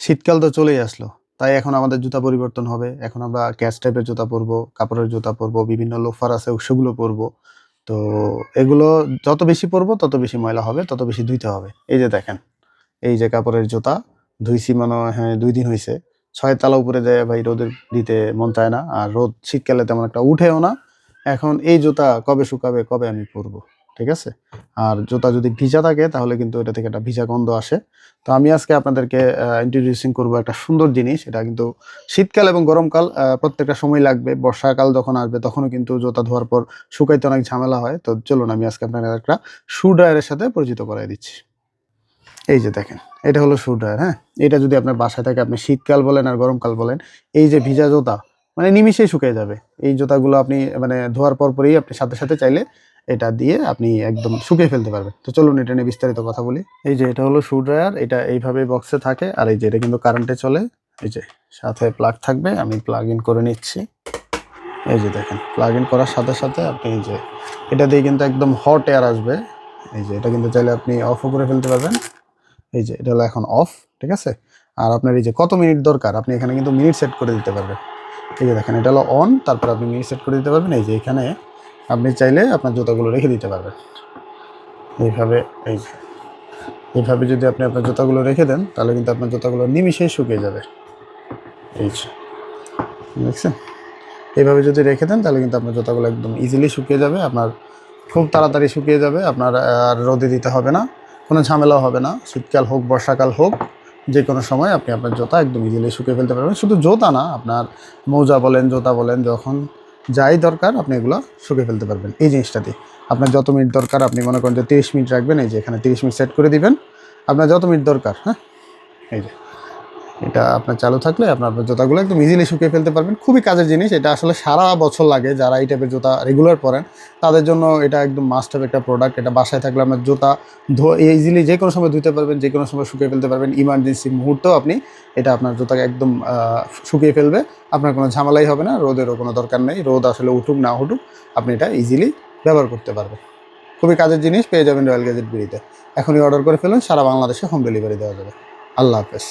শীতকাল তো চলেই আসলো। তাই এখন আমাদের জুতা পরিবর্তন হবে। এখন আমরা ক্যাচ টাইপের জুতা পরবো, কাপড়ের জুতা পরবো, বিভিন্ন লোফার আছে সেগুলো পরবো। তো এগুলো যত বেশি পরবো তত বেশি ময়লা হবে, তত বেশি ধুইতে হবে। এই যে দেখেন, এই যে কাপড়ের জুতা ধুইছি মনে হয় হ্যাঁ ২ দিন হইছে। ৬ তালা উপরে যাইয়া ভাই রোদে দিতে মন চায় না। আর রোদ শীতকালে তেমন একটা উঠেও না। এখন এই জুতা কবে শুকাবে, কবে আমি পরবো? ঠিক আছে? আর জুতা যদি ভিজা থাকে তাহলে কিন্তু এটা থেকে একটা ভিজা গন্ধ আসে। তো আমি আজকে আপনাদেরকে introducing করবো একটা সুন্দর জিনিস। এটা কিন্তু শীতকাল এবং গরমকাল প্রত্যেকটা সময় লাগবে। বর্ষাকাল যখন আসবে তখনও কিন্তু জুতা ধোয়ার পর শুকাইতে অনেক ঝামেলা হয়। তো চলুন আমি আজকে আপনাদের একটা শু ড্রায়ারের সাথে পরিচিত করায় দিচ্ছি। এই যে দেখেন, এটা হলো শু ড্রায়ার, হ্যাঁ? এটা যদি আপনার বাসায় থাকে, আপনি শীতকাল বলেন আর গরমকাল বলেন, এই যে ভিজা জুতা মানে নিমিষেই শুকিয়ে যাবে। এই জুতাগুলো আপনি মানে ধোয়ার পরপরই আপনি সাথে, সাথে চাইলে এটা দিয়ে আপনি একদম শুকিয়ে ফেলতে পারবেন। তো চলুন এটা নিয়ে বিস্তারিত কথা বলি। এই যে এটা হলো শু ড্রায়ার, এটা এইভাবে বক্সে থাকে আর এই যে এটা কিন্তু কারেন্টে চলে। এই যে সাথে প্লাগ থাকবে, আমি প্লাগ ইন করে নিচ্ছি। এই যে দেখেন, প্লাগ ইন করার সাথে, সাথে আপনি এই যে এটা দিয়ে কিন্তু একদম হট এয়ার আসবে। এই যে এটা কিন্তু চাইলে আপনি অফও করে ফেলতে পারবেন। এই যে এটা হলো এখন অফ, ঠিক আছে? আর আপনার এই যে কত মিনিট দরকার আপনি এখানে কিন্তু মিনিট সেট করে দিতে পারবেন। এই যে দেখেন এটা হলো অন, তারপর আপনি মিনিট সেট করে দিতে পারবেন। এই যে এখানে আপনি চাইলে আপনার জুতাগুলো রেখে দিতে পারবেন এইভাবে। এই যে এইভাবে যদি আপনি আপনার জুতাগুলো রেখে দেন তাহলে কিন্তু আপনার জুতাগুলো নিমিশেই শুকিয়ে যাবে। এই যে দেখছেন, এইভাবে যদি রেখে দেন তাহলে কিন্তু আপনার জুতাগুলো একদম ইজিলি শুকিয়ে যাবে। আপনার খুব তাড়াতাড়ি শুকিয়ে যাবে। আপনার আর রোদে দিতে হবে না, কোনো ঝামেলাও হবে না। শীতকাল হোক বর্ষাকাল হোক, যে কোনো সময় আপনি আপনার জুতা একদম ইজিলি শুকিয়ে ফেলতে পারবেন। শুধু জুতা না, আপনার মোজা বলেন, জুতা বলেন, যখন যাই দরকার আপনি এগুলো শুকিয়ে ফেলতে পারবেন এই জিনিসটা দিয়ে। আপনার যত মিনিট দরকার আপনি মনে করেন যে 30 মিনিট রাখবেন, এই যে এখানে 30 মিনিট সেট করে দিবেন। আপনার যত মিনিট দরকার, হ্যাঁ? এই যে এটা আপনার চালু থাকলে আপনার জুতাগুলো একদম ইজিলি শুকিয়ে ফেলতে পারবেন। খুবই কাজের জিনিস। এটা আসলে সারা বছর লাগে। যারা এই টাইপের জুতা রেগুলার পরেন তাদের জন্য এটা একদম মাস্ট হ্যাভ একটা প্রোডাক্ট। এটা বাসায় থাকলে আপনার জুতা ইজিলি যে কোনো সময় ধুতে পারবেন, যে কোনো সময় শুকিয়ে ফেলতে পারবেন। ইমার্জেন্সি মুহূর্তেও আপনি এটা আপনার জুতাকে একদম শুকিয়ে ফেলবে। আপনার কোনো ঝামেলাই হবে না, রোদেরও কোনো দরকার নেই। রোদ আসলে উঠুক না উঠুক আপনি এটা ইজিলি ব্যবহার করতে পারবেন। খুবই কাজের জিনিস, পেয়ে যাবেন রয়্যাল গ্যাজেট বিডিতে। এখনই অর্ডার করে ফেলুন, সারা বাংলাদেশে হোম ডেলিভারি দেওয়া যাবে। আল্লাহ হাফেজ।